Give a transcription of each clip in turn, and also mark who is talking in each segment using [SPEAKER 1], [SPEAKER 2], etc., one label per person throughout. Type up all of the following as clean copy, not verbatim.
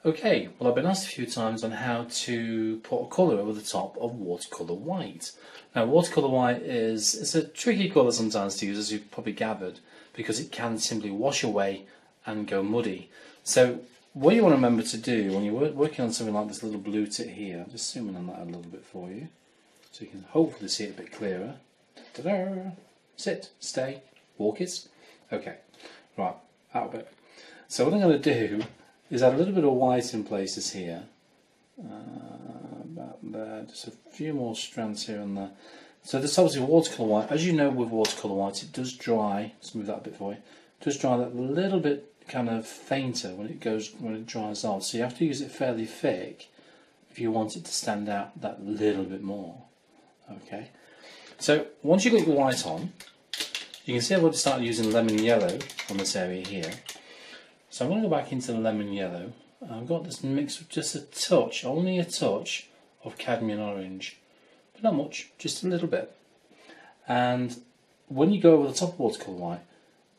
[SPEAKER 1] Okay, well I've been asked a few times on how to put a colour over the top of watercolour white. Now watercolour white is a tricky colour sometimes to use, as you've probably gathered, because it can simply wash away and go muddy. So what you want to remember to do when you're working on something like this little blue tit here, I'll just zoom in on that a little bit for you, so you can hopefully see it a bit clearer. Ta-da! Sit, stay, walk it. Okay, right, out of it. So what I'm going to do is add a little bit of white in places here, about there, just a few more strands here and there. So this is obviously watercolour white. As you know, with watercolour white, it does dry. Let's move that a bit for you. It does dry that little bit kind of fainter when it dries off. So you have to use it fairly thick if you want it to stand out that little bit more. Okay. So once you've got your white on, you can see I've already started using lemon yellow on this area here. So I'm going to go back into the lemon yellow. I've got this mixed with just a touch, only a touch of cadmium orange, but not much, just a little bit. And when you go over the top of watercolour white,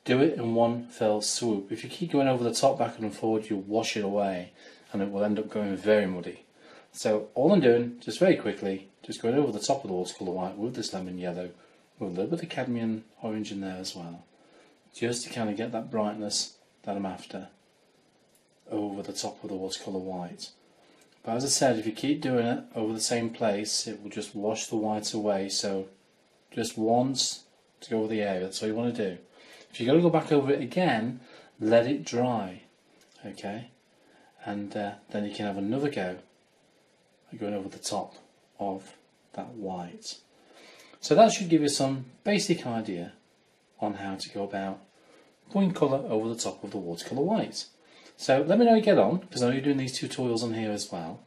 [SPEAKER 1] do it in one fell swoop. If you keep going over the top, backward and forward, you'll wash it away and it will end up going very muddy. So all I'm doing, just very quickly, just going over the top of the watercolour white with this lemon yellow, with a little bit of cadmium orange in there as well, just to kind of get that brightness that I'm after over the top of the watercolour white. But as I said, if you keep doing it over the same place, it will just wash the white away. So just once to go over the area, that's all you want to do. If you've got to go back over it again, let it dry, okay, and then you can have another go going over the top of that white. So that should give you some basic idea on how to go about putting colour over the top of the watercolour white. So let me know how you get on, because I know you're doing these tutorials on here as well,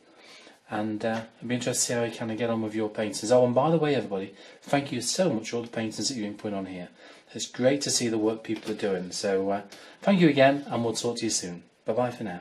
[SPEAKER 1] and I'd be interested to see how you kind of get on with your paintings. Oh, and by the way everybody, thank you so much for all the paintings that you've been putting on here. It's great to see the work people are doing, so thank you again, and we'll talk to you soon. Bye bye for now.